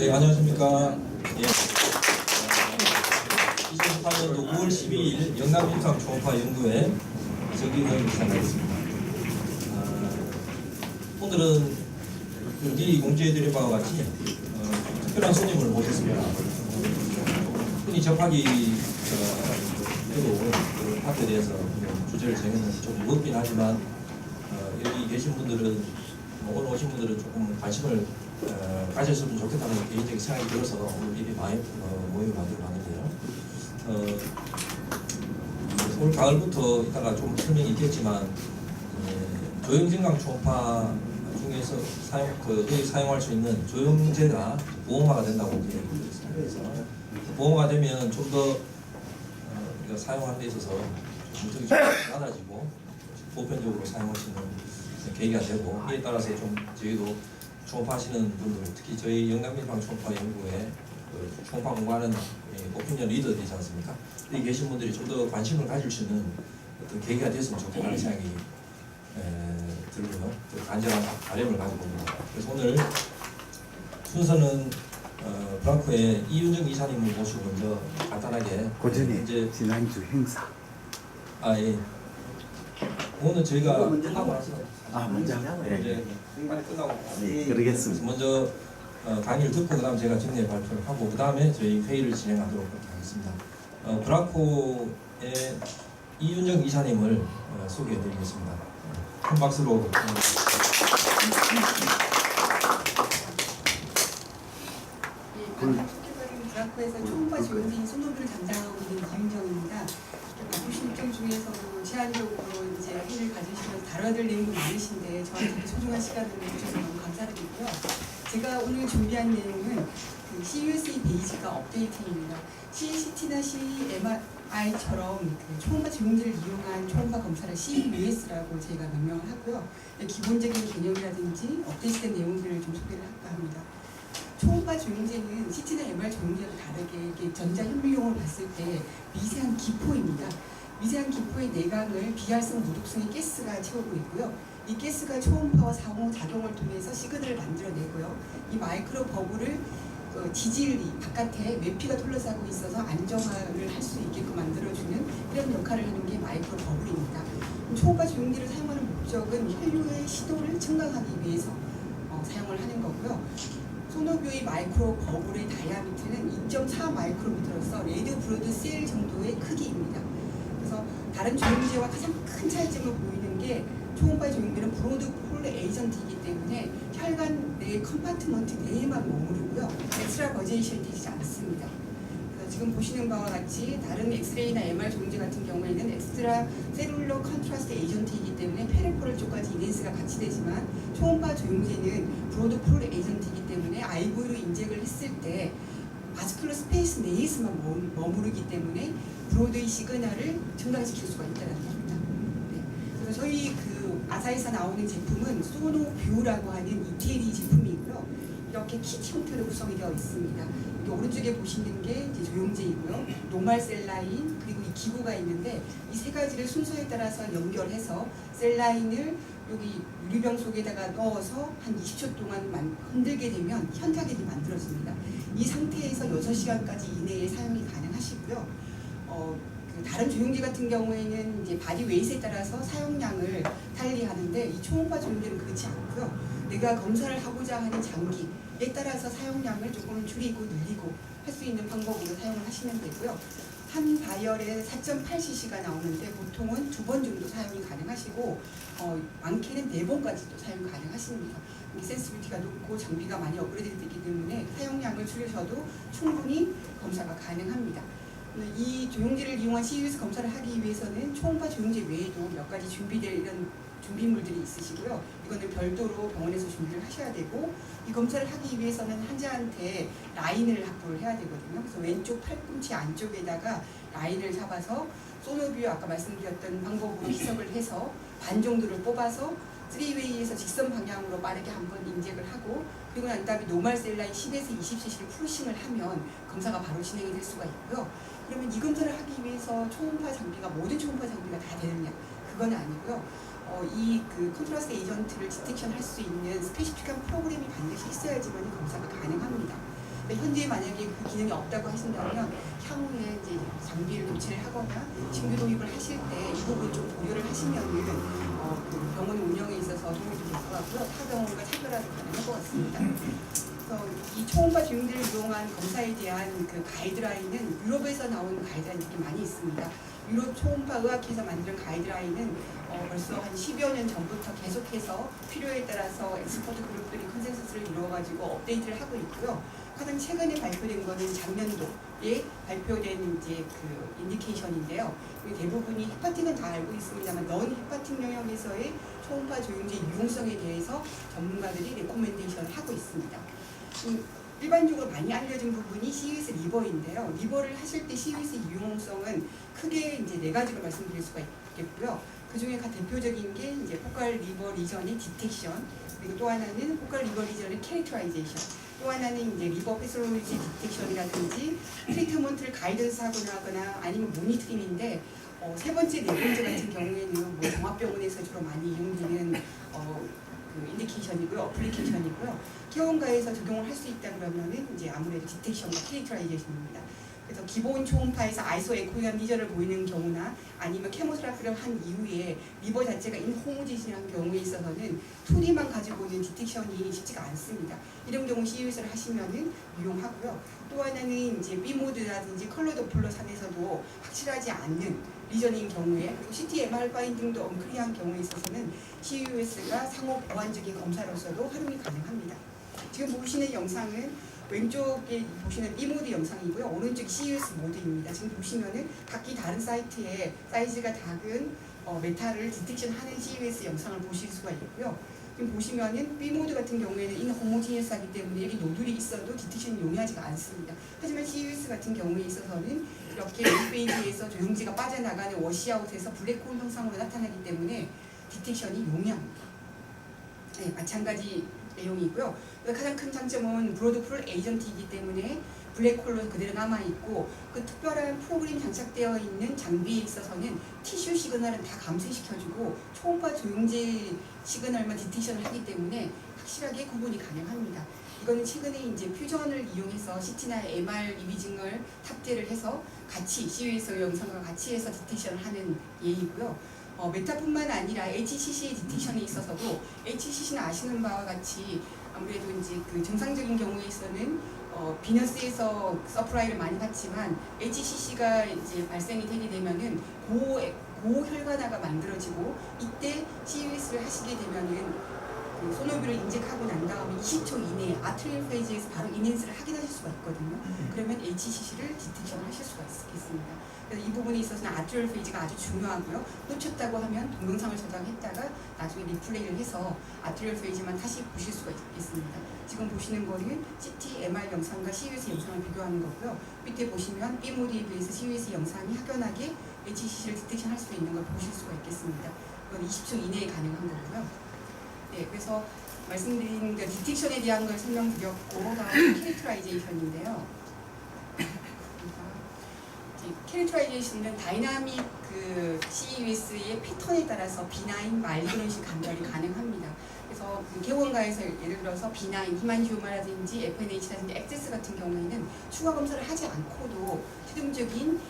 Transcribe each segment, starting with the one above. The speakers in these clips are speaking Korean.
네, 안녕하십니까. 예. 2018년도 9월 12일 영남민상 초음파 연구회 정기회의 시작하겠습니다. 오늘은 미리 공지해드린 바와 같이 특별한 손님을 모셨습니다. 흔히 접하기 그 파트에 대해서 주제를 정해서 좀 무겁긴 하지만 여기 계신 분들은 오늘 오신 분들은 조금 관심을 가졌으면 좋겠다는 개인적인 생각이 들어서 오늘 미리 많이 모임을 만들어 봤는데요. 올 가을부터 이따가 좀 설명이 있겠지만 조형증강 초음파 중에서 거의 사용할 수 있는 조형제가 보험화가 된다고 얘기를 드렸습니다. 그래서 보험화가 되면 좀 더 우리가 사용하는 데 있어서 물적이 좀 낮아지고 보편적으로 사용할 수 있는 계기가 되고, 이에 따라서 좀 저희도 초음파 하시는 분들, 특히 저희 영남민상 초음파 연구에 초음파 공부하는 오피니언 리더 되지 않습니까? 여기 계신 분들이 좀 더 관심을 가질 수 있는 어떤 계기가 됐으면 좋겠다는 생각이 들고요. 간절한 바람을 가지고 있습니다. 그래서 오늘 순서는 브랑코의 이윤정 이사님을 모시고 먼저 간단하게 고전에 이제 지난주 행사. 예. 오늘 저희가 끝나고 나서 먼저. 이제 빨리 끝나고 네, 그러겠습니다. 먼저 강의를 듣고 그다음 제가 정례 발표를 하고 그다음에 저희 회의를 진행하도록 하겠습니다. 브라코의 이윤정 이사님을 소개해드리겠습니다. 큰 박수로. 브라코에서 초음파 조형제인 소노비를 담당하고 있는 이윤정입니다. 바쁘신 일정 중에서도 제한적으로 이제 회의를 가지시면서 다뤄야 될 내용도 많으신데 저한테 소중한 시간을 주셔서 너무 감사드리고요. 제가 오늘 준비한 내용은 그 CUSA 베이지가 업데이트입니다. CCT나 CMRI처럼 그 초음파 조형제를 이용한 초음파 검사를 CUS라고 저희가 명명을 하고요. 기본적인 개념이라든지 업데이트된 내용들을 좀 소개를 할까 합니다. 초음파 조형제는 CT나 MR 조형제와 다르게 이게 전자현미용으로 봤을 때 미세한 기포입니다. 미세한 기포의 내각을 비활성 무독성의 가스가 채우고 있고요. 이 가스가 초음파와 상호작용을 통해서 시그널을 만들어내고요. 이 마이크로 버블을 지질이 바깥에 외피가 둘러싸고 있어서 안정화를 할 수 있게끔 만들어주는 이런 역할을 하는 게 마이크로 버블입니다. 초음파 조형제를 사용하는 목적은 혈류의 시도를 증강하기 위해서 사용을 하는 거고요. 소노비의 마이크로 버블의 다이아미터는 2.4 마이크로미터로서 레드 브로드 셀 정도의 크기입니다. 그래서 다른 조형제와 가장 큰 차이점을 보이는 게 초음파 조형제는 브로드 폴 에이전트이기 때문에 혈관 내 컴파트먼트 내에만 머무르고요. 엑스트라 버제이션이 되지 않습니다. 그래서 지금 보시는 바와 같이 다른 엑스레이나 MR 조형제 같은 경우에는 엑스트라 셀룰러 컨트라스트 에이전트이기 때문에 페리포럴 쪽까지 이넨스가 같이 되지만 초음파 조형제는 브로드 폴 에이전트이기 때문에 IV로 인젝을 했을 때 바스큘러 스페이스 내에서만 머무르기 때문에 브로드의 시그널을 증강시킬 수가 있다는 겁니다. 네. 그래서 저희 그 아사에서 나오는 제품은 소노뷰라고 하는 ETLE 제품이고요. 이렇게 키트 형태로 구성이 되어 있습니다. 여기 오른쪽에 보시는 게 이제 조형제이고요. 노말 셀라인 그리고 이 기구가 있는데 이 세 가지를 순서에 따라서 연결해서 셀라인을 여기 유리병 속에다가 넣어서 한 20초 동안 흔들게 되면 현타격이 만들어집니다. 이 상태에서 6시간까지 이내에 사용이 가능하시고요. 그 다른 조형제 같은 경우에는 이제 바디 웨이트에 따라서 사용량을 달리하는데 이 초음파 조형제는 그렇지 않고요. 내가 검사를 하고자 하는 장기에 따라서 사용량을 조금 줄이고 늘리고 할 수 있는 방법으로 사용을 하시면 되고요. 한 바이얼에 4.8cc가 나오는데 보통은 2번 정도 사용이 가능하시고 많게는 4번까지도 사용 가능하십니다. 센시티비티가 높고 장비가 많이 업그레이드 되기 때문에 사용량을 줄여셔도 충분히 검사가 가능합니다. 이 조형제를 이용한 CUS 검사를 하기 위해서는 초음파 조형제 외에도 몇 가지 준비될 이런 준비물들이 있으시고요. 이거는 별도로 병원에서 준비를 하셔야 되고, 이 검사를 하기 위해서는 환자한테 라인을 확보를 해야 되거든요. 그래서 왼쪽 팔꿈치 안쪽에다가 라인을 잡아서 소노뷰 아까 말씀드렸던 방법으로 희석을 해서 반 정도를 뽑아서 3웨이에서 직선 방향으로 빠르게 한번 인젝을 하고, 그리고 난 다음에 노말 셀라인 10에서 20cc를 프루싱을 하면 검사가 바로 진행이 될 수가 있고요. 그러면 이 검사를 하기 위해서 초음파 장비가 모든 초음파 장비가 다 되느냐? 그건 아니고요. 이 그 컨트라스트 에이전트를 디텍션 할 수 있는 스페시픽한 프로그램이 반드시 있어야지만 검사가 가능합니다. 근데 현재 만약에 그 기능이 없다고 하신다면 향후에 이제 장비를 교체를 하거나 신규 도입을 하실 때 이 부분 좀 고려를 하시면은 그 병원 운영에 있어서 도움이 될 것 같고요. 타 병원과 차별화도 가능할 것 같습니다. 그래서 이 초음파 주행들을 이용한 검사에 대한 그 가이드라인은 유럽에서 나온 가이드라인이 많이 있습니다. 유럽 초음파 의학회에서 만든 가이드라인은 벌써 한 10여 년 전부터 계속해서 필요에 따라서 엑스퍼트 그룹들이 컨센서스를 이루어가지고 업데이트를 하고 있고요. 가장 최근에 발표된 거는 작년도에 발표된 이제 그 인디케이션인데요. 대부분이 헤파틱은 다 알고 있습니다만 넌 헤파틱 영역에서의 초음파 조영제 유용성에 대해서 전문가들이 레코멘데이션을 하고 있습니다. 일반적으로 많이 알려진 부분이 CUS 리버인데요. 리버를 하실 때 CUS 유용성은 크게 이제 4가지로 말씀드릴 수가 있겠고요. 그 중에 대표적인 게 이제 포칼 리버 리전의 디텍션, 그리고 또 하나는 포칼 리버 리전의 캐릭터라이제이션, 또 하나는 이제 리버 패솔로지 디텍션이라든지 트리트먼트를 가이던스 하거나 아니면 모니터링인데 세 번째, 네 번째 같은 경우에는 뭐 종합병원에서 주로 많이 이용되는 그 인디케이션이고요, 어플리케이션이고요. 케어원가에서 적용을 할 수 있다 그러면은 이제 아무래도 디텍션과 캐릭터라이제이션입니다. 그래서 기본 초음파에서 아이소 에코이한 리전을 보이는 경우나 아니면 케모테라피를 한 이후에 리버 자체가 인호모지신한 경우에 있어서는 2D만 가지고 있는 디텍션이 쉽지가 않습니다. 이런 경우 CUS를 하시면은 유용하고요. 또 하나는 이제 B모드라든지 컬러 도플러 산에서도 확실하지 않는 리전인 경우에 그리고 CT, MR 파인딩도 엄클리한 경우에 있어서는 CUS가 상호 보완적인 검사로서도 활용이 가능합니다. 지금 보시는 영상은 왼쪽에 보시는 B모드 영상이고요. 오른쪽 CUS 모드입니다. 지금 보시면은 각기 다른 사이트에 사이즈가 작은 메탈을 디텍션하는 CUS 영상을 보실 수가 있고요. 지금 보시면은 B모드 같은 경우에는 인호모지니어스하기 때문에 여기 노즐이 있어도 디텍션이 용이하지가 않습니다. 하지만 CUS 같은 경우에 있어서는 이렇게 웹페이지에서 조영지가 빠져나가는 워시아웃에서 블랙홀 형상으로 나타나기 때문에 디텍션이 용이합니다. 네, 마찬가지 내용이고요. 가장 큰 장점은 브로드 풀 에이전트이기 때문에 블랙홀로 그대로 남아있고 그 특별한 프로그램 장착되어 있는 장비에 있어서는 티슈 시그널은 다 감쇄시켜주고 초음파 조영제 시그널만 디텍션을 하기 때문에 확실하게 구분이 가능합니다. 이거는 최근에 이제 퓨전을 이용해서 CT나 MR 이미징을 탑재를 해서 같이 CUS 영상과 같이 해서 디텍션을 하는 예이고요. 메타뿐만 아니라 HCC의 디텍션에 있어서도 HCC는 아시는 바와 같이 아무래도 이제 그 정상적인 경우에서는 비너스에서 서프라이를 많이 받지만 HCC가 이제 발생이 되게 되면은 고혈관화가 만들어지고 이때 CUS를 하시게 되면은 그 소노비를 인젝하고 난 다음에 20초 이내에 아트리얼 페이지에서 바로 인핸스를 확인하실 수가 있거든요. 그러면 HCC를 디텍션을 하실 수가 있습니다. 그래서 이 부분에 있어서는 아트리얼 페이지가 아주 중요하고요. 놓쳤다고 하면 동영상을 저장했다가 나중에 리플레이를 해서 아트리얼 페이지만 다시 보실 수가 있겠습니다. 지금 보시는 거는 CT, MR 영상과 CUS 영상을 비교하는 거고요. 밑에 보시면 B모드에 비해서 CUS 영상이 확연하게 HCC를 디텍션할 수 있는 걸 보실 수가 있겠습니다. 이건 20초 이내에 가능한 거고요. 네, 그래서 말씀드린 그 디텍션에 대한 걸 설명드렸고 다음 캐릭터라이제이션인데요. 캐릭터라이제이션은 다이나믹 그 CUS의 패턴에 따라서 비나인, 말그런식 감별이 가능합니다. 그래서 그 개원가에서 예를 들어서 비나인, 히만지오마라든지 FNH라든지 액세스 같은 경우에는 추가 검사를 하지 않고도 최종적인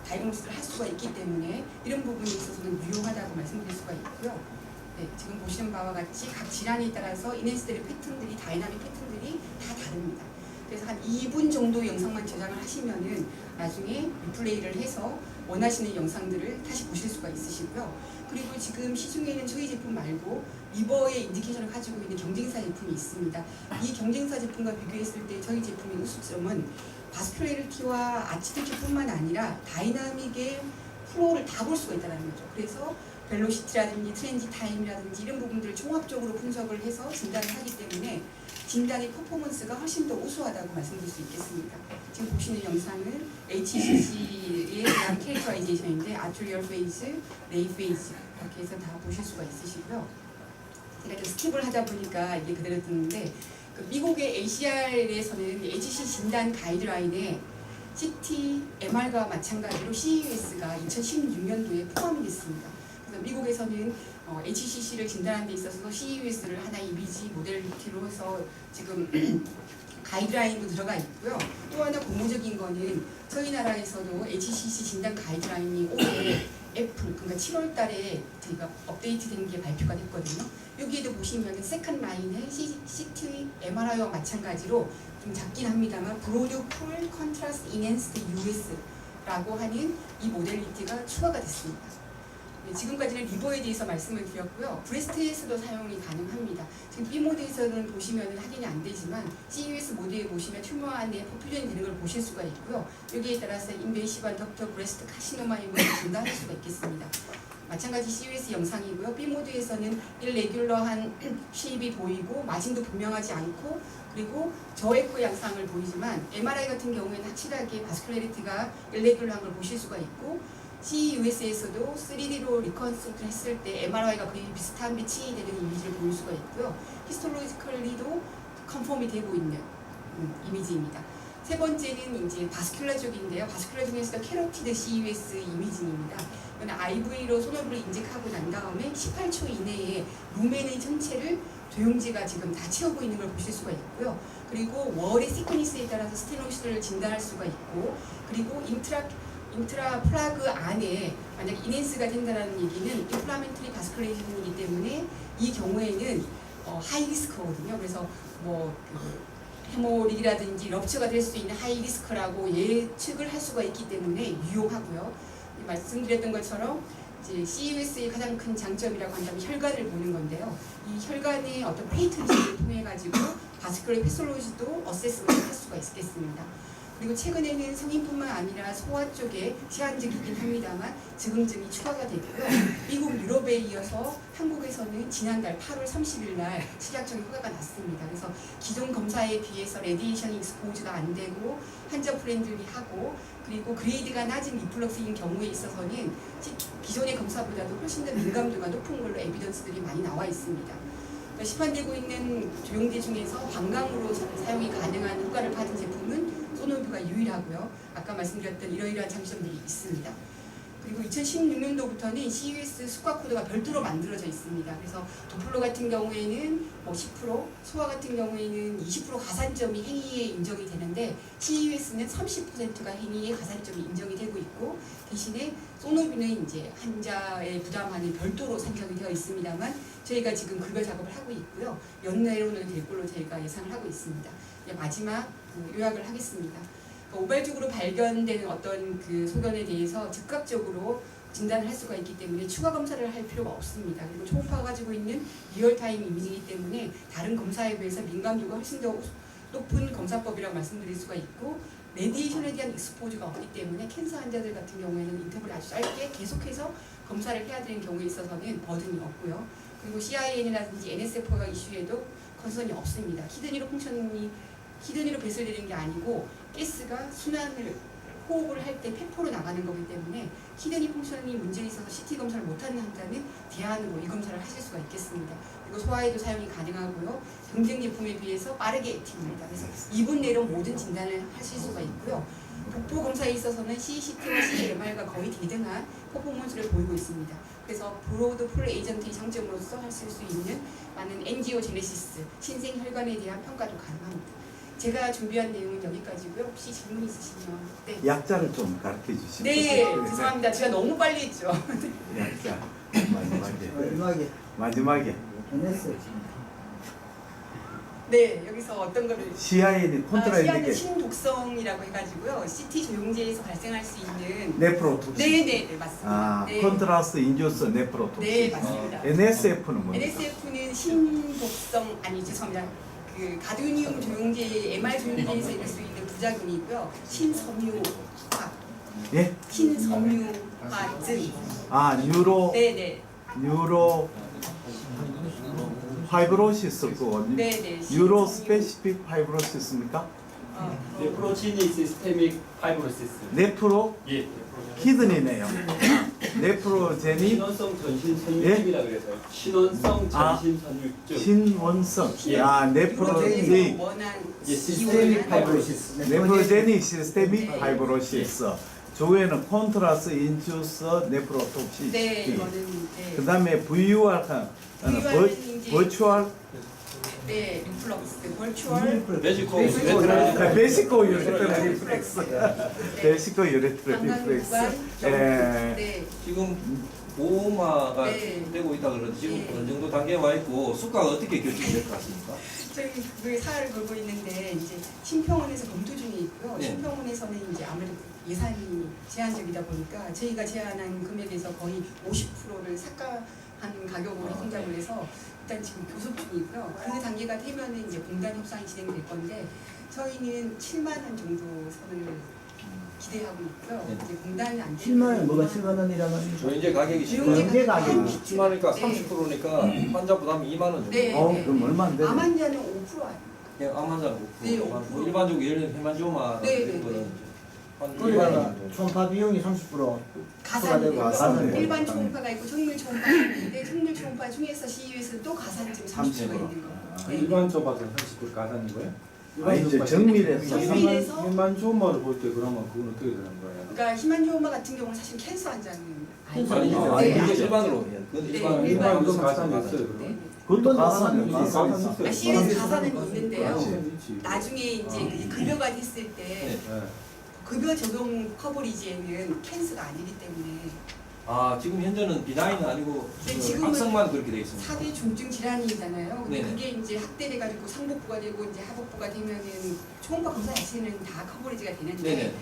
다이그노시스를 할 수가 있기 때문에 이런 부분에 있어서는 유용하다고 말씀드릴 수가 있고요. 네, 지금 보시는 바와 같이 각 질환에 따라서 인핸스들의 패턴들이 다이나믹 패턴들이 다 다릅니다. 그래서 한 2분 정도 영상만 저장을 하시면은 나중에 리플레이를 해서 원하시는 영상들을 다시 보실 수가 있으시고요. 그리고 지금 시중에 있는 저희 제품 말고 리버의 인디케이션을 가지고 있는 경쟁사 제품이 있습니다. 이 경쟁사 제품과 비교했을 때 저희 제품의 우수점은 바스큘레리티와 아치텍처뿐만 아니라 다이나믹의 플로우를 다 볼 수가 있다는 거죠. 그래서 벨로시티라든지 트랜지 타임이라든지 이런 부분들을 종합적으로 분석을 해서 진단을 하기 때문에 진단의 퍼포먼스가 훨씬 더 우수하다고 말씀드릴 수 있겠습니다. 지금 보시는 영상은 HCC에 대한 캐릭터라이제이션인데 아트리얼 페이즈, 레이 페이즈 이렇게 해서 다 보실 수가 있으시고요. 제가 좀 스킵을 하다 보니까 이게 그대로 뜨는데 그 미국의 ACR에서는 HCC 진단 가이드라인에 CT, MR과 마찬가지로 CUS가 2016년도에 포함이 됐습니다. 그래서 미국에서는 HCC를 진단하는 데 있어서 CUS를 하나의 이미지 모델리티로 해서 지금 가이드라인도 들어가 있고요. 또 하나 고무적인 거는 저희 나라에서도 HCC 진단 가이드라인이 올해 애플 그러니까 7월 달에 저희가 업데이트된 게 발표가 됐거든요. 여기에도 보시면은 세컨 라인의 CT MRI와 마찬가지로 좀 작긴 합니다만 브로드 풀 컨트라스트 인핸스드 US라고 하는 이 모델리티가 추가가 됐습니다. 네, 지금까지는 리버에 대해서 말씀을 드렸고요. 브레스트에서도 사용이 가능합니다. 지금 B 모드에서는 보시면 확인이 안 되지만 CUS 모드에 보시면 튜머 안에 퍼퓨전이 되는 걸 보실 수가 있고요. 여기에 따라서 인베이시브한 덕터 브레스트 카시노마임을 진단할 수가 있겠습니다. 마찬가지 CUS 영상이고요. B 모드에서는 일레귤러한 쉐입이 보이고 마진도 분명하지 않고 그리고 저에코 양상을 보이지만 MRI 같은 경우에는 확실하게 바스큘레리티가 일레귤러한 걸 보실 수가 있고 CUS에서도 3D로 리컨스트를 했을 때 MRI가 거의 비슷한 빛이 되는 이미지를 보일 수가 있고요. 히스톨로지컬리도 컨펌이 되고 있는 이미지입니다. 세 번째는 이제 바스큘라 쪽인데요. 바스큘라 중에서도 캐로티드 CUS 이미징입니다. 이건 IV로 소노브를 인젝하고 난 다음에 18초 이내에 루멘의 전체를 조영제가 지금 다 채우고 있는 걸 보실 수가 있고요. 그리고 월의 시크니스에 따라서 스테노시스를 진단할 수가 있고 그리고 인트라 플라그 안에 만약 인핸스가 된다는 얘기는 인플라멘터리 바스큘레이션이기 때문에 이 경우에는 하이 리스크거든요. 그래서 헤모릭이라든지 럽처가 될 수 있는 하이 리스크라고 예측을 할 수가 있기 때문에 유용하고요. 말씀드렸던 것처럼 이제 CUS의 가장 큰 장점이라고 한다면 혈관을 보는 건데요. 이 혈관의 어떤 페이트리스를 통해 가지고 바스큘러 패솔로지도 어세스먼트 할 수가 있겠습니다. 그리고 최근에는 성인뿐만 아니라 소아 쪽에 제한적이긴 합니다만 적응증이 추가가 됐고요. 미국 유럽에 이어서 한국에서는 지난달 8월 30일 날 식약청에 허가가 났습니다. 그래서 기존 검사에 비해서 레디에이션 익스포즈가 안 되고 환자 프렌들리하고 그리고 그레이드가 낮은 리플럭스인 경우에 있어서는 기존의 검사보다도 훨씬 더 민감도가 높은 걸로 에비던스들이 많이 나와 있습니다. 시판되고 있는 조영제 중에서 방광으로 사용이 가능한 효과를 받은 제품은 소노뷰가 유일하고요. 아까 말씀드렸던 이러이러한 장점들이 있습니다. 그리고 2016년도부터는 CUS 수가 코드가 별도로 만들어져 있습니다. 그래서 도플러 같은 경우에는 10%, 소아 같은 경우에는 20% 가산점이 행위에 인정이 되는데 CUS는 30%가 행위에 가산점이 인정이 되고 있고 대신에 소노뷰는 이제 환자의 부담하는 별도로 산정이 되어 있습니다만 저희가 지금 급여 작업을 하고 있고요. 연내로는 될 걸로 저희가 예상을 하고 있습니다. 마지막 요약을 하겠습니다. 우발적으로 발견되는 어떤 그 소견에 대해서 즉각적으로 진단을 할 수가 있기 때문에 추가 검사를 할 필요가 없습니다. 그리고 초음파가 가지고 있는 리얼타임 이미지이기 때문에 다른 검사에 비해서 민감도가 훨씬 더 높은 검사법이라고 말씀드릴 수가 있고 레디에이션에 대한 익스포즈가 없기 때문에 캔서 환자들 같은 경우에는 인터벌이 아주 짧게 계속해서 검사를 해야 되는 경우에 있어서는 버든이 없고요. 그리고 CIN이라든지 NSF가 이슈에도 컨선이 없습니다. 히든으로 배설되는 게 아니고 가스가 순환을 호흡을 할 때 폐포로 나가는 거기 때문에 히든이 펑션이 문제가 있어서 CT 검사를 못하는 환자는 대안으로 이 검사를 하실 수가 있겠습니다. 그리고 소아에도 사용이 가능하고요. 경쟁 제품에 비해서 빠르게 액티브입니다. 그래서 2분 내로 모든 진단을 하실 수가 있고요. 복부 검사에 있어서는 CCT와 CMR과 거의 대등한 퍼포먼스를 보이고 있습니다. 그래서 브로드 풀 에이전트의 장점으로서 하실 수 있는 많은 엔지오제네시스, 신생 혈관에 대한 평가도 가능합니다. 제가 준비한 내용은 여기까지고요. 혹시 질문 있으시면 네. 약자를 좀 가르쳐 주시면 네, 죄송합니다. 제가 너무 빨리 했죠. 약자 마지막에 NS 네, 여기서 어떤 거를 CIN이 콘트라인에게 신독성이라고 해가지고요. CT 조영제에서 발생할 수 있는 네프로톡신. 네, 맞습니다. 네. 콘트라스트 인듀스 네프로톡신. 네, 맞습니다. NSF는 뭡니까? NSF는 신독성 죄송합니다. 그 가드니움 조영제, MR 조영제에서 있을 수 있는 부작용이고요. 신섬유화, 예? 신섬유화증. 뉴로 파이브로시스 그거. 네. 뉴로 스페시픽 파이브로시스입니까? 네프로지니 시스테믹 파이브로시스. 네프로 예. 키드니네요. 네프로제니 신원성 전신 선유증이라 그래서요. 신원성 전신 선유증. 신원성. 네프로제에서 네프로제닉 원한 시스테믹 파이브로시스. 네프로제닉 시스테믹 파이브로시스. 네. 조에는 콘트라스 인듀스 네프로톡시스. 네, 이거는 그다음에 VUR VUR은 이제 버추얼 네, 리플럭스, 벌추얼, 매지코 네, 레트럴 베시코 유레트럴 리플렉스. 네, 베시코 유레트럴 리플렉스. 예. 네, 지금 보호마가 네. 되고 있다 그러는데 지금 네. 어느 정도 단계에 와 있고 수가가 어떻게 결정될 것 같습니까? 저희 그게 사활을 걸고 있는데 이제 심평원에서 검토 중에 있고요. 네. 심평원에서는 이제 아무래도 예산이 제한적이다 보니까 저희가 제안한 금액에서 거의 50%를 삭감한 가격으로 선정을 해서 일단 지금 교섭 중이고요. 그 단계가 되면은 이제 공단 협상이 진행될 건데 저희는 7만 원 정도 선을 기대하고 있고요. 네. 이제 공단은 안 7만 원 뭐가 7만 원이라는 거지? 조인제 가격이 조인제 가격이 10만 원이니까 네. 30%니까 환자 부담이 2만 원 정도. 네. 그럼 얼마인데? 암환자는 5% 아니에요. 그냥 암 환자는 네, 5%. 뭐 일반적으로 예를 들면 헤만지오마 네, 이런 네, 거는 네. 한 2만 그러니까 원 정도. 총파 비용이 30% 가산이고요. 가산이에요. 일반 초음파가 있고 정밀 초음파가 있는데 정밀 초음파 중에서 CU에서 또 가산점이 30%가 있는 거. 네. 일반 초밥은 30% 가산이고요? 아, 이제 정밀에서. 정밀에서? 일반 초음파를 볼 때 그러면 그건 어떻게 되는 거예요? 그러니까 희만초음파 같은 경우는 사실 캔서 환자는 캔서 아니죠. 환자. 아니 네, 그게 아니죠. 일반으로 해. 그건 네, 일반 일반 일반도 가산이 가산. 있어요 네. 그럼? 그것도 가산이 가산이 있어요. 있어. 아, CU에서 가산은 있는데요. 그렇지. 나중에 이제 그 급여가 됐을 때 네. 네. 급여 적용 커버리지에는 캔서가 아니기 때문에 아 지금 현재는 비나인은 아니고 네, 그 지금은 악성만 그렇게 돼 있습니다. 4대 중증 질환이잖아요. 근데 네네. 그게 이제 확대돼가지고 상복부가 되고 이제 하복부가 되면은 초음파 검사 자체는 다 커버리지가 되는데 네네.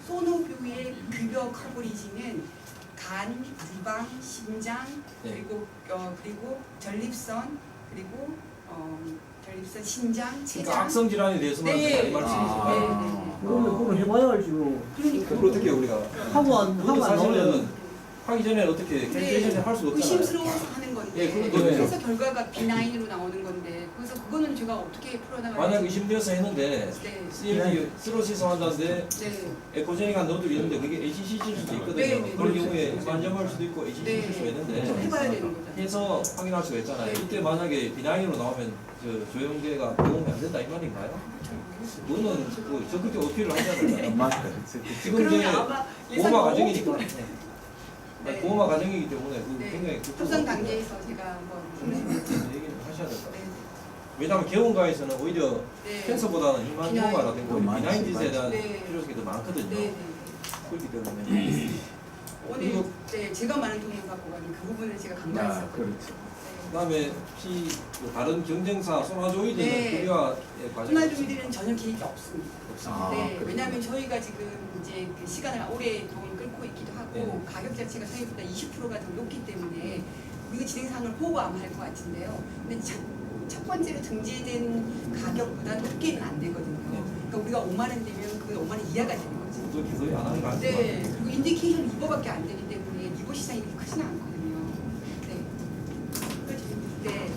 소노뷰의 급여 커버리지는 간, 유방, 심장 네. 그리고 전립선 그리고 전립선, 신장, 그러니까 췌장. 악성 질환에 대해서만 네. 이 말씀이시죠. 아. 네. 그걸 해봐야 알지 뭐. 그러니까 그걸 어떻게 우리가 하고 안 나오면 사실은 하기 전에 어떻게 캘kul레이션을 할 수가 없잖아요. 의심스러워서 하는 건데 예, 그건 그래서 결과가 비나인으로 나오는 건데 그래서 그거는 제가 어떻게 풀어나가야 만약 의심되어서 했는데 네. CLD 시로시스 환자인데 네. 에코제닉한 너들이 있는데 그게 HCC일 수도 있거든요. 네, 네, 그런 네. 경우에 반점할 수도 있고 HCC일 수가 네. 있는데 해봐야 되는 거죠. 해서 확인할 수가 있잖아요. 네. 이때 만약에 비나인으로 나오면 조영계가 보험이 안 된다 이 말인가요? 그거는 그 적극적 어필을 하셔야 되잖아요. 맞다. 지금 이제 그러면 아마 보호마 과정이니까 네. 보호마 과정이기 때문에 그 네. 굉장히 협상 단계에서 제가 한번 얘기를 하셔야 될 것 같아요. 네. 왜냐하면 개원가에서는 오히려 네. 캔서보다는 희망효과라든가 더 많지, 비나인 디즈에 대한 네. 필요성이 더 많거든요. 네. 네. 그렇기 때문에 오늘 그리고- 네, 제가 많은 돈을 갖고 가는 그 부분을 제가 아, 강조했었거든요. 그렇죠. 그다음에 뭐 다른 경쟁사 소나조이드는 네. 급여의 과정이 소나주들은 전혀 계획이 없습니다. 없습니다. 아, 네, 그렇군요. 왜냐하면 저희가 지금 이제 그 시간을 오랫동안 끌고 있기도 하고 네. 가격 자체가 저희보다 20%가 더 높기 때문에 우리가 진행상을 보고 아마 할 것 같은데요. 근데 첫 번째로 등재된 가격보다 높게는 안 되거든요. 네. 그러니까 우리가 5만 원 되면 그 5만 원 이하가 되는 거죠. 또 기소리 안 하는 거 아니에요? 네, 그리고 인디케이션 리버밖에 안 되기 때문에 리버 시장이 그렇게 크지는 않거든요. 네. 그렇죠. 네.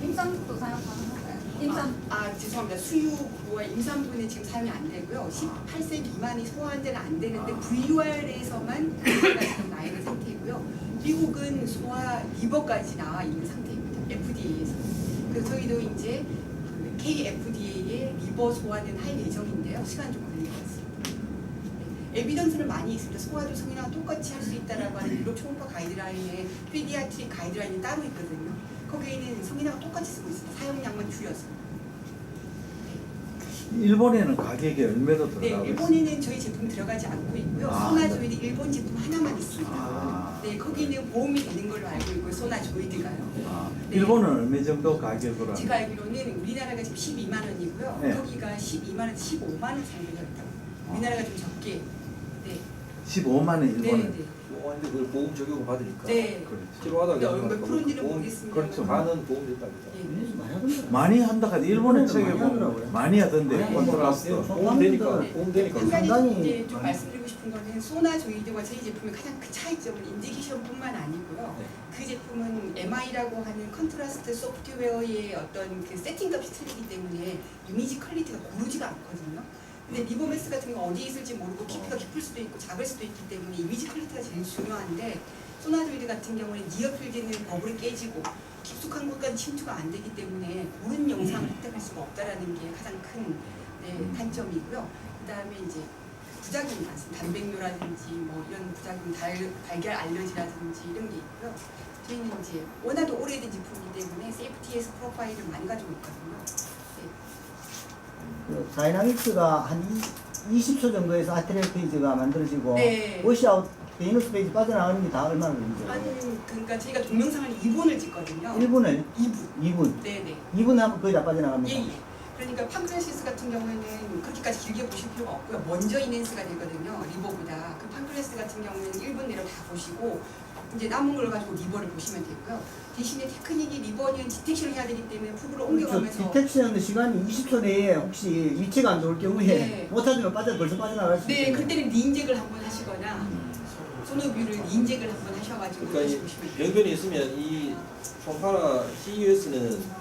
임산부도 사용 가능한가요? 임산 죄송합니다. 수유와 임산부는 지금 사용이 안 되고요. 18세 미만이 소아환자는 안 되는데 VUR에서만 지금 나 있는 상태이고요. 미국은 소아 리버까지 나와 있는 상태입니다. FDA에서. 그래서 저희도 이제 그 KFDA의 리버 소아는 할 예정인데요. 시간 좀 걸릴 것 같습니다. 네. 에비던스는 많이 있습니다. 소아도 성인하고 똑같이 할 수 있다라고 하는 유럽 초음파 가이드라인에 피디아트릭 가이드라인이 따로 있거든요. 거기에는 성인하고 똑같이 쓰고 있습니다. 사용량만 줄여서. 일본에는 가격이 얼마로 네, 들어가고 있어요? 일본에는 저희 제품 들어가지 않고 있고요. 아, 소나조이드 일본 제품 하나만 있습니다. 아. 네, 거기는 보험이 되는 걸로 알고 있고 소나조이드가요. 아, 네. 일본은 얼마 정도 가격으로? 제가 알기로는 우리나라가 지금 12만 원이고요. 네. 거기가 12만 원, 15만 원 상대였다. 우리나라가 좀 적게. 네, 15만 원 네, 일본에. 네. 완전 그 보험 적용을 받으니까 네. 그렇죠. 치료하다가 네, 몇 프로인지는 모르겠습니다. 그렇죠. 가는 보험 됐다 네. 많이 하던데. 많이 한다 하더라도 일본의 일본에는 책에 많이 보면 하더라고요. 많이 하던데 많이 콘트라스트. 하더라고요. 보험 되니까 네. 보험 되니까 한 가지 상당히 이제 좀 많이- 말씀드리고 싶은 거는 소나조이드와 저희 제품의 가장 큰 차이점은 인디케이션뿐만 아니고요. 네. 그 제품은 MI라고 하는 컨트라스트 소프트웨어의 어떤 그 세팅값이 틀리기 때문에 이미지 퀄리티가 고르지가 않거든요. 근데 리버메스 같은 거 어디에 있을지 모르고 깊이가 깊을 수도 있고 작을 수도 있기 때문에 이미지 퀄리티가 제일 중요한데 소나조이드 같은 경우는 니어필드는 버블이 깨지고 깊숙한 곳까지 침투가 안 되기 때문에 고른 영상을 획득할 수가 없다라는 게 가장 큰 단점이고요. 그 다음에 이제 부작용이 많습니다. 단백뇨라든지 뭐 이런 부작용, 달걀 알러지라든지 이런 게 있고요. 저희는 이제 워낙 오래된 제품이기 때문에 세이프티에서 프로파일을 많이 가지고 있거든요. 그 다이나믹스가 한 20초 정도에서 아트리얼 페이지가 만들어지고 네. 워시아웃 베이너스 페이지 빠져나가는 게 다 얼마나 걸리죠? 그러니까 저희가 동영상을 2분을 찍거든요. 1분을? 2분. 2분? 네네. 2분 하면 거의 다 빠져나갑니다. 예, 예. 그러니까 팜플레시스 같은 경우에는 그렇게까지 길게 보실 필요가 없고요. 먼저 이넨스가 되거든요. 리버보다. 그 팜플레스 같은 경우에는 1분 내로 다 보시고 이제 남은 걸 가지고 리버를 보시면 되고요. 대신에 테크닉이 리버는 디텍션을 해야 되기 때문에 푸브로 옮겨가면서 그렇죠. 디텍션 시간이 20초 내에 혹시 위치가 안 좋을 경우에 네. 못하면 벌써 빠져나갈 수 네, 있어요. 그때는 리인젝을 한번 하시거나 소노뷰를 리인젝을 한번 하셔가지고 그러니까 이 보시면 돼요. 병변이 있으면 이 총파나 CUS는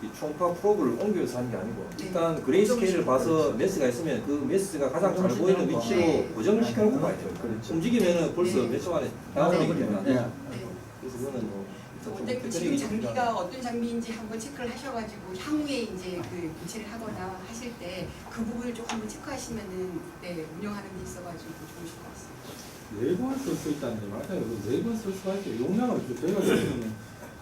이 총파 프로브를 옮겨서 하는 게 아니고 네. 일단 그레이 스케일을 봐서 메스가 있으면 그 메스가 가장 잘 보이는 위치로 네. 고정을 시켜놓고 봐야 돼요. 그렇죠. 움직이면은 벌써 네. 몇 초 만에 나가버리기 때문에 안 되죠. 네. 네. 그래서 그거는 뭐 그래서 원장님 지금 장비가 어떤 장비인지 한번 체크를 하셔가지고 향후에 이제 그 교체를 하거나 하실 때 그 부분을 좀 한번 체크하시면은 네, 운영하는 데 있어가지고 좋으실 것 같습니다. 4번 쓸 수 있다는 게 맞아요. 4번 쓸 수가 있죠. 용량을 저희가 지금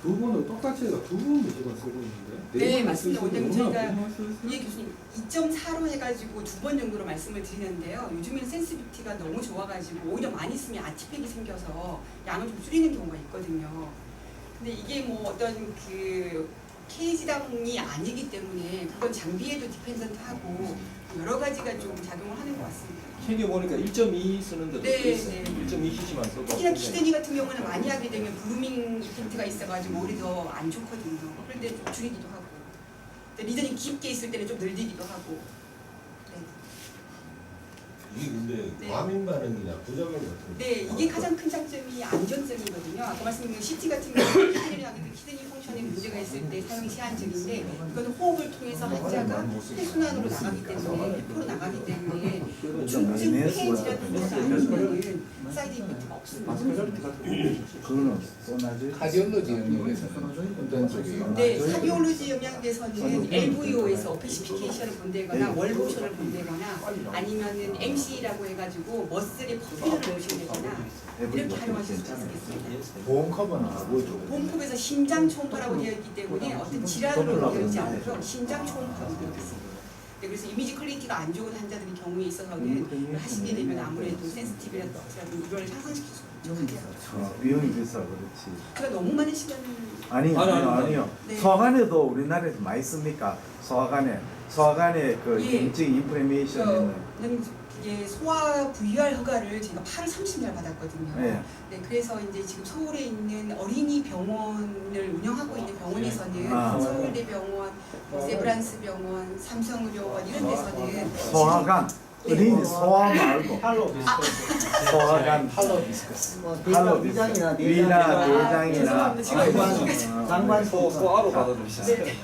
2번을 똑같이 해서 2번 무조건 쓰고 있는데. 네, 4번을 맞습니다. 쓸 수 있는데 원장님 저희가 얼마나 쓸 수 있어요? 예 교수님 2.4로 해가지고 2번 정도로 말씀을 드리는데요. 요즘에는 센시비티가 너무 좋아가지고 오히려 많이 쓰면 아티팩이 생겨서 양을 좀 줄이는 경우가 있거든요. 근데 이게 뭐 어떤 그 케이지당이 아니기 때문에 그건 장비에도 디펜던트하고 여러 가지가 좀 작용을 하는 것 같습니다. 캐기 보니까 1.2 쓰는데도 네, 꽤 있어요. 네. 1.2cc만 써도 특히나 키드니 같은 경우는 많이 하게 되면 블루밍 이펙트가 있어가지고 오히려 더 안 좋거든요. 그런데 좀 줄이기도 하고 근데 리전이 깊게 있을 때는 좀 늘리기도 하고 네. 이게 근데 네. 과민 반응이냐 부작용 같은 거. 네, 이게 가장 큰 장점이 안전성이거든요. 아까 말씀드린 CT 같은 경우는 키드니 펑션에 문제가 있을 때 사용이 제한적인데 이거는 호흡을 통해서 환자가 폐순환으로 나가기 때문에 폐포로 나가기 때문에 중증 폐질환 분들은 사이드 이펙트가 없습니다. 그거는 소나지. 카디올로지 영역에서 어떤 쪽이 네, 카디올로지 영역에서는 LVO에서 오페시피케이션을 본다거나 월모션을 본다거나 아니면은 MC라고 해가지고 머슬의 퍼필러를 보신다거나 이렇게 활용하실 수 있겠습니다. 보험 커버는 뭐죠? 본품에서 심장 초음파라고 되어 있기 때문에 어떤 질환으로 되어 있지 않고요. 심장 초음파로 되어 있습니다. 네, 그래서 이미지 퀄리티가 안 좋은 환자들의 경우에 있어서는 하시게 되면 아무래도 센시티브라든지 이걸 향상시킬 수 있죠. 비용이 비싸 그렇지. 그러니까 너무 많은 시간을 아니요. 네. 소아관에도 우리나라에서 많이 씁니까? 소아관에 그 예. 염증 인프레메이션에는 이게 소아 VR 허가를 제가 8월 30일 받았거든요. 네. 네, 그래서 이제 지금 서울에 있는 어린이 병원을 운영하고 있는 병원에서는 아. 서울대병원, 세브란스 병원, 삼성의료원 이런 데서는 소아관 어린이 소아 말고 팔로 비슷해서. 소아관 팔로 비슷했어. 뭐 팔로 대장이나 위나 죄송합니다. 대장이나 제가 장관 소아로 받아주시죠. 네.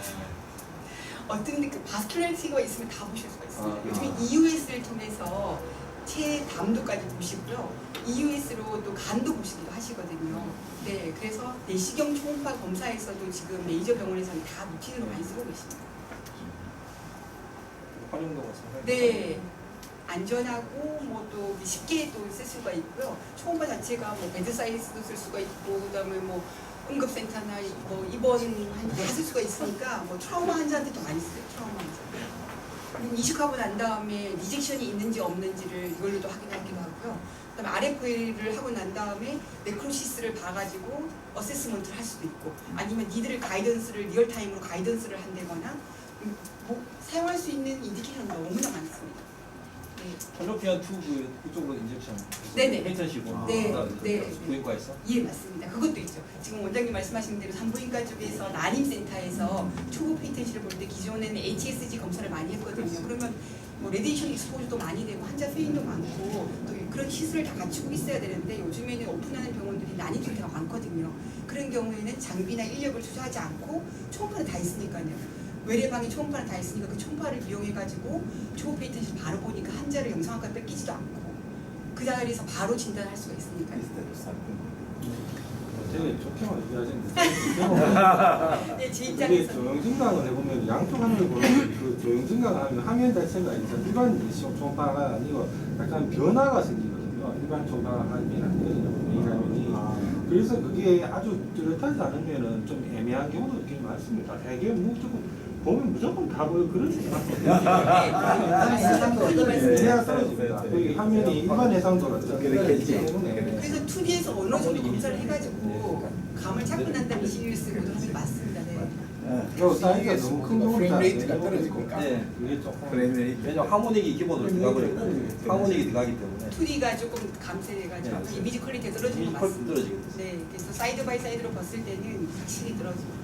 어떤 그 바스큘라리티가 있으면 다 보실 수가 있어요. 아. 요즘에 EUS를 통해서 체담도까지 보시고요. EUS로 또 간도 보시기도 하시거든요. 네, 그래서 내시경 초음파 검사에서도 지금 메이저 병원에서는 다 루틴으로 많이 쓰고 계십니다. 활용도가 상당히 네, 안전하고 뭐 또 쉽게 또 쓸 수가 있고요. 초음파 자체가 뭐 베드 사이즈도 쓸 수가 있고 그다음에 뭐 응급센터나 뭐 입원 다쓸 수가 있으니까 뭐 트라우마 환자한테도 많이 써요. 트라우마 환자. 그리고 이식하고 난 다음에 리젝션이 있는지 없는지를 이걸로도 확인하기도 하고요. 그다음에 RFL을 하고 난 다음에 네크로시스를 봐가지고 어세스먼트를 할 수도 있고 아니면 니들을 가이던스를 리얼타임으로 가이던스를 한다거나 뭐 사용할 수 있는 인디케이션이 너무나 많습니다. 네. 폴로피안 튜브 그쪽으로 인젝션. 네네. 페인턴식으로. 네, 네. 부인과에서. 예, 맞습니다. 그것도 있죠. 지금 원장님 말씀하신 대로 산부인과 쪽에서 난임센터에서 초보 페이턴시를 볼 때 기존에는 HSG 검사를 많이 했거든요. 그러면 뭐 레디에이션 익스포즈도 많이 되고 환자 페인도 많고 또 그런 시술을 다 갖추고 있어야 되는데 요즘에는 오픈하는 병원들이 난임센터가 많거든요. 그런 경우에는 장비나 인력을 투자하지 않고 초음파는 다 있으니까요. 외래방에 초음파는 다 있으니까 그 초음파를 이용해가지고 초보 페이턴시를 바로 보니까 환자를 영상학과 뺏기지도 않고 그 자리에서 바로 진단할 수가 있으니까요. 되게 좋게만 얘기하시는데 네, 제 이게 입장에서 조영증강을 해보면 양쪽 화면을 보면 그 조영증강을 하면 화면 자체가 일반 초음파가 아니고 약간 변화가 생기거든요. 일반 초과하긴 안 되거든요. 왜냐하면 그래서 그게 아주 뚜렷하지 않으면은 좀 애매한 경우도 꽤 많습니다. 대개 무조건 보면 무조건 다 보여 그런 수밖에 이해가 떨어집니다. 그 화면이 일반 해상도라든지 그렇겠지. 때문에 그래서 2D에서 어느 정도 검사를 해가지고 감을 잡고 난 다음에 CU를 쓰고도 하는 게 맞습니다. 네. 그 사이즈가 너무 큰 경우는 프레임 잘 레이트가 안 되고 떨어지니까. 네. 그게 조금 프레임이 왜냐면 하모닉이 기본으로 들어가버리고 하모닉이 들어가기 때문에 2D가 조금 감소해가지고 네. 이미지 퀄리티가 떨어지는 이미지 거 퀄리티 맞습니다. 떨어지거든요. 네, 그래서 사이드 바이 사이드로 봤을 때는 확실히 떨어집니다.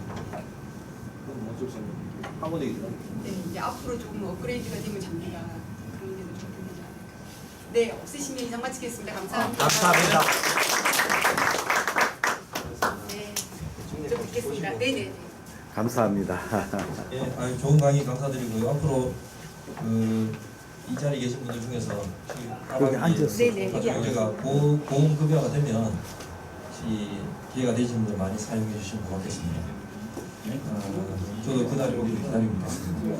그건 어쩔 수 없는 하모닉이 들어가기 때문에. 네, 이제 앞으로 조금 업그레이드가 되면 잡니다. 그런 게도 좀 되지 않을까. 네, 없으시면 이상 마치겠습니다. 감사합니다. 감사합니다. 네, 좀 뵙겠습니다. 네네. 감사합니다. 예, 아유, 좋은 강의 감사드리고요. 앞으로 이 자리에 계신 분들 중에서 거기 앉았어. 네네. 저희가 보험급여가 되면 혹시 기회가 되시는 분들 많이 사용해 주시면 고맙겠습니다. 저도 그날을 오기를 기다리고 있습니다.